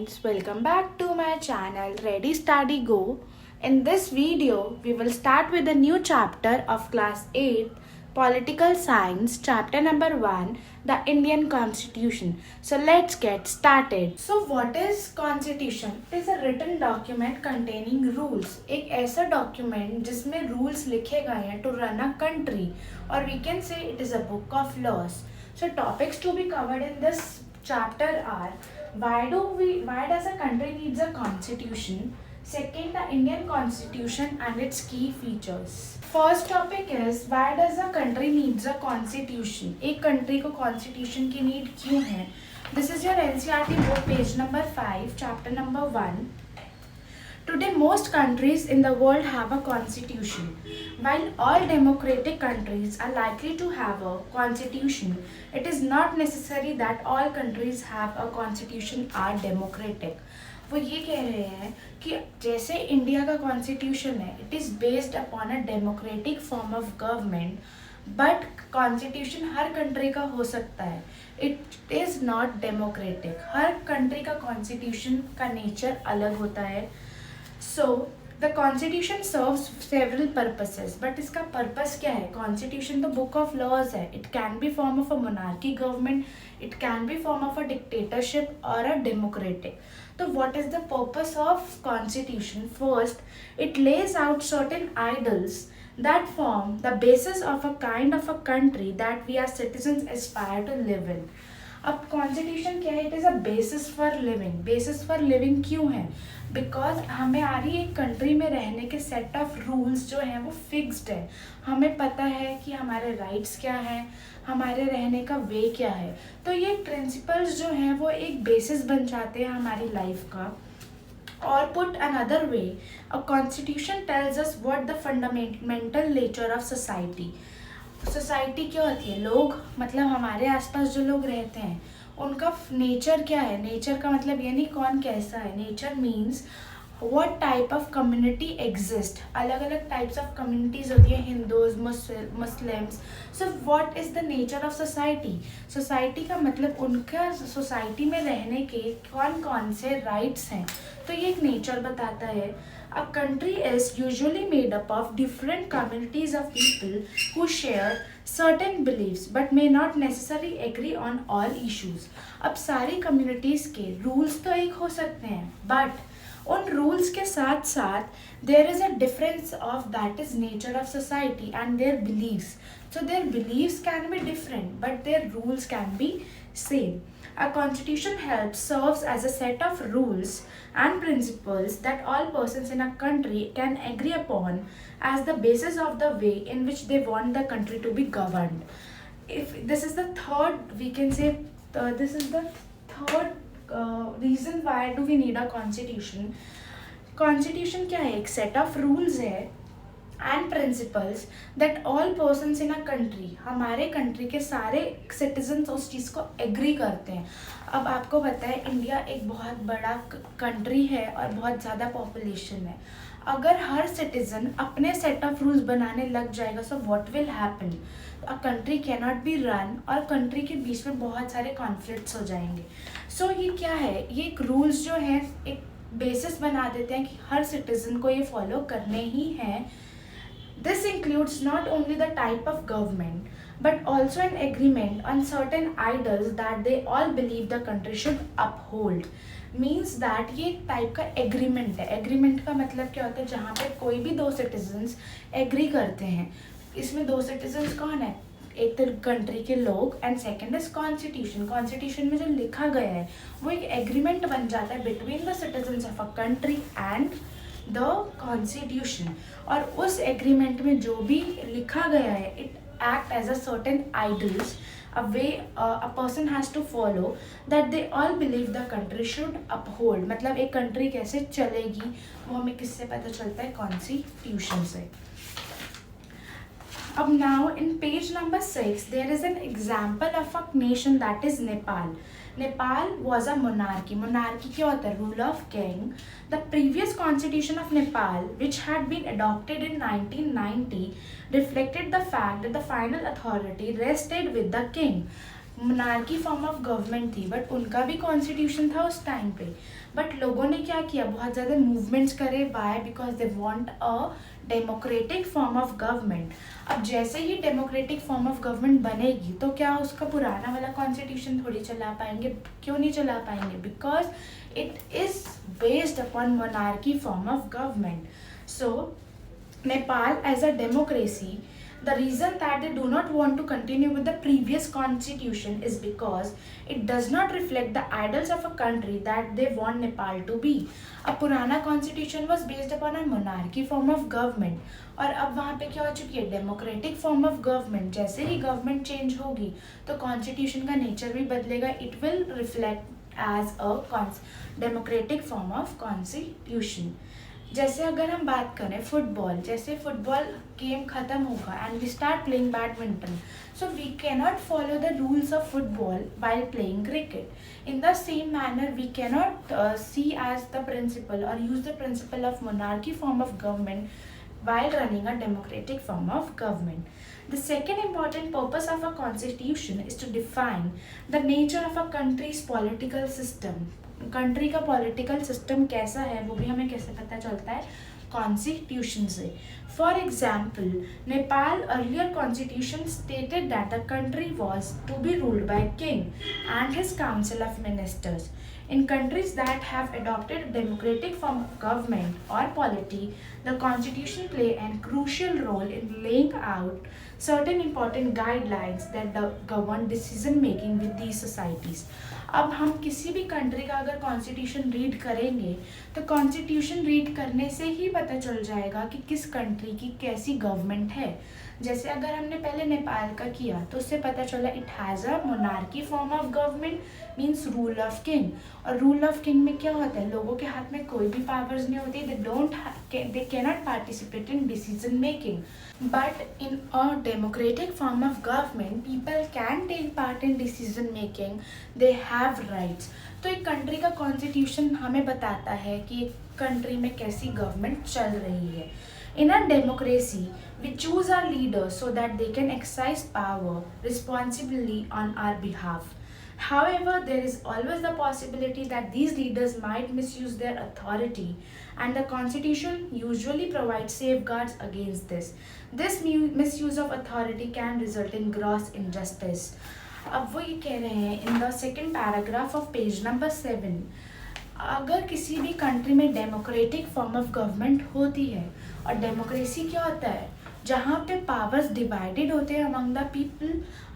friends, welcome back to my channel Ready Study Go. In this video, we will start with a new chapter of class 8 Political Science, chapter number 1, the Indian Constitution. So let's get started. So what is Constitution? It is a written document containing rules. एक ऐसा document जिसमें rules लिखे गए हैं to run a country, or we can say it is a book of laws. So topics to be covered in this chapter are why does a country needs a constitution, second the Indian constitution and its key features. First topic is why does a country needs a constitution, एक country को constitution की need क्यों है. This is your NCERT book page number 5 chapter number 1. Today, most countries in the world have a constitution. While all democratic countries are likely to have a constitution, it is not necessary that all countries have a constitution are democratic. वो ये कह रहे हैं कि जैसे India का constitution है, it is based upon a democratic form of government, but constitution her country का हो सकता है. It is not democratic. Her country का कॉन्स्टिट्यूशन का नेचर अलग होता है. So the constitution serves several purposes, but इसका purpose क्या है? Constitution तो book of laws है. It can be form of a monarchy government, it can be form of a dictatorship or a democratic. So what is the purpose of constitution? First, it lays out certain ideals that form the basis of a kind of a country that we as citizens aspire to live in. अब constitution क्या है? It is a basis for living. Basis for living क्यों है? Because हमें आ रही एक country में रहने के सेट ऑफ रूल्स जो हैं वो फिक्स्ड है. हमें पता है कि हमारे राइट्स क्या हैं, हमारे रहने का वे क्या है. तो ये प्रिंसिपल्स जो हैं वो एक बेसिस बन जाते हैं हमारी लाइफ का. और put another way, a constitution tells us what the fundamental nature of society. Society क्या होती है? लोग, मतलब हमारे आसपास जो लोग रहते हैं उनका नेचर क्या है. नेचर का मतलब ये नहीं कौन कैसा है. Nature means what type of community exist. अलग अलग टाइप्स ऑफ कम्युनिटीज़ होती है, Hindus, Muslims. So what is the nature of society. Society का मतलब उनका सोसाइटी में रहने के कौन कौन से राइट्स हैं. तो ये एक नेचर बताता है. A country is usually made up of different communities of people who share certain beliefs but may not necessarily agree on all issues. अब सारी communities के rules तो एक हो सकते हैं, but उन rules के साथ साथ there is a difference of that is nature of society and their beliefs. So their beliefs can be different but their rules can be same. A constitution serves as a set of rules and principles that all persons in a country can agree upon as the basis of the way in which they want the country to be governed. If this is the third, we can say this is the third reason why do we need a constitution. Constitution क्या है? एक set of rules है and principles that all persons in a country, हमारे country के सारे citizens उस चीज़ को agree करते हैं. अब आपको पता है इंडिया एक बहुत बड़ा कंट्री है और बहुत ज़्यादा पॉपुलेशन है. अगर हर सिटीजन अपने सेट ऑफ रूल्स बनाने लग जाएगा, so what will happen? A country can not be run और कंट्री के बीच में बहुत सारे कॉन्फ्लिक्ट्स हो जाएंगे. सो ये क्या है? ये एक रूल्स जो है एक बेसिस बना देते हैं कि हर सिटीजन को ये फॉलो करने ही हैं. This includes not only the type of government, but also an agreement on certain ideals that they all believe the country should uphold. Means that ये एक टाइप का एग्रीमेंट है. एग्रीमेंट का मतलब क्या होता है? जहाँ पे कोई भी दो सिटीजन्स एग्री करते हैं. इसमें दो सिटीजन्स कौन है? एक तो कंट्री के लोग and second is constitution. Constitution में जो लिखा गया है वो एक एग्रीमेंट बन जाता है between the citizens of a country and the constitution. और उस एग्रीमेंट में जो भी लिखा गया है it act as a certain ideals, a way a person has to follow that they all believe the country should uphold. मतलब एक कंट्री कैसे चलेगी वो हमें किससे पता चलता है? कॉन्स्टिट्यूशन से. अब now in page number 6 there is an example of a nation that is Nepal. Nepal was a monarchy. Monarchy क्या होता है? Rule of king. The previous constitution of Nepal, which had been adopted in 1990, reflected the fact that the final authority rested with the king. Monarchy form of government थी, but उनका भी constitution था उस time पे। But लोगों ने क्या किया, बहुत ज़्यादा मूवमेंट्स करे, by because they want a democratic form of government. अब जैसे ही डेमोक्रेटिक फॉर्म ऑफ गवर्नमेंट बनेगी तो क्या उसका पुराना वाला कॉन्स्टिट्यूशन थोड़ी चला पाएंगे? क्यों नहीं चला पाएंगे? Because it is based upon monarchy form of government. So Nepal as a democracy, the reason that they do not want to continue with the previous constitution is because it does not reflect the ideals of a country that they want Nepal to be. अब पुराना constitution was based upon a monarchy form of government, और अब वहाँ पे क्या हो चुकी है, डेमोक्रेटिक फॉर्म ऑफ गवर्नमेंट। जैसे ही गवर्नमेंट चेंज होगी तो कॉन्स्टिट्यूशन का नेचर भी बदलेगा, it will reflect as a democratic form of constitution. जैसे अगर हम बात करें फुटबॉल, जैसे फुटबॉल गेम ख़त्म होगा and we start playing badminton, so we cannot follow the rules of football while playing cricket. In the same manner we cannot see as the principal और use the principle of monarchy form of government while running a democratic form of government. The second important purpose of a constitution is to define the nature of a country's political system. Country का political system कैसा है वो भी हमें कैसे पता चलता है, कॉन्स्टिट्यूशन से। For example, Nepal earlier constitution stated that the country was to be ruled by king and his council of ministers. In countries that have adopted a democratic form of government or polity, the constitution play a crucial role in laying out certain important guidelines that govern decision making with these societies. अब हम किसी भी country का अगर constitution read करेंगे तो constitution read करने से ही पता चल जाएगा कि किस कंट्री की कैसी गवर्नमेंट है। जैसे अगर हमने पहले नेपाल का किया तो उससे पता चला it has a monarchy form of government, means rule of king. और रूल ऑफ किंग में क्या होता है, लोगों के हाथ में कोई भी पावर्स नहीं होती, they cannot participate in decision making. But in a democratic form of government people can take part in decision making, they have rights. तो एक कंट्री का कॉन्स्टिट्यूशन हमें बताता है कि एक कंट्री में कैसी गवर्नमेंट चल रही है। In a democracy, we choose our leaders so that they can exercise power responsibly on our behalf. However, there is always the possibility that these leaders might misuse their authority, and the Constitution usually provides safeguards against this. This misuse of authority can result in gross injustice. अब वो ये कह रहे हैं in the second paragraph of page number 7, अगर किसी भी country में डेमोक्रेटिक फॉर्म ऑफ गवर्नमेंट होती है, और डेमोक्रेसी क्या होता है, जहाँ पे पावर्स डिवाइडेड होते हैं among the people,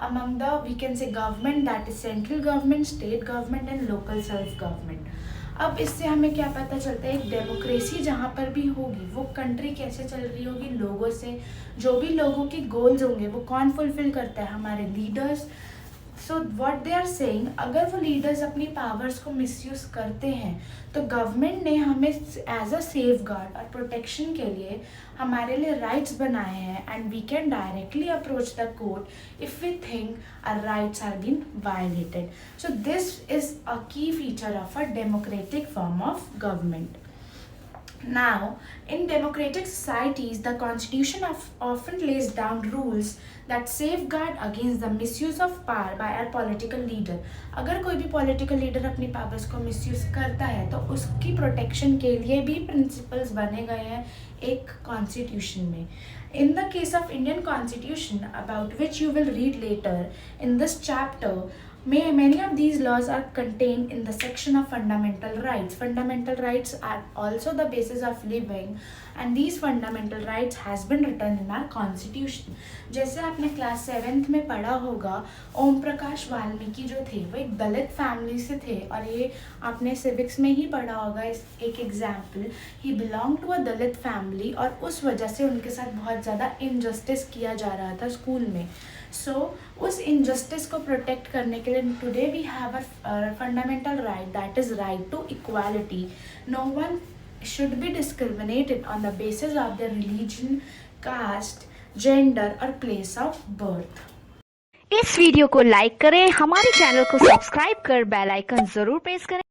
among the we can say government, that is central government, state government and local self government. अब इससे हमें क्या पता चलता है, एक डेमोक्रेसी जहाँ पर भी होगी वो कंट्री कैसे चल रही होगी, लोगों से, जो भी लोगों के गोल्स होंगे वो कौन फुलफिल करता है, हमारे leaders. So what they are saying, अगर वो लीडर्स अपनी पावर्स को मिसयूज़ करते हैं तो गवर्नमेंट ने हमें एज अ सेफ गार्ड और प्रोटेक्शन के लिए हमारे लिए राइट्स बनाए हैं, and we can directly approach the court if we think our rights are been violated. So this is a key feature of a democratic form of government. Now, in democratic societies, the constitution often lays down rules that safeguard against the misuse of power by our political leader. अगर कोई भी political leader अपनी powers को misuse करता है तो उसकी protection के लिए भी principles बने गए हैं एक constitution में। In the case of Indian constitution, about which you will read later in this chapter, many of these laws are contained in the section of fundamental rights. Fundamental rights are also the basis of living, and these fundamental rights has been written in our constitution. जैसे आपने class 7th में पढ़ा होगा, ओम प्रकाश वाल्मीकि जो थे वो एक दलित family से थे, और ये आपने सिविक्स में ही पढ़ा होगा। एक example, he belong to a Dalit family, और उस वजह से उनके साथ बहुत ज़्यादा इनजस्टिस किया जा रहा था स्कूल में। सो उस इनजस्टिस को प्रोटेक्ट करने के लिए today we have a fundamental right, that is right to equality. No one should be discriminated on the basis of their religion, caste, gender or place of birth. इस video को like करें, हमारे channel को subscribe कर bell icon जरूर press करें।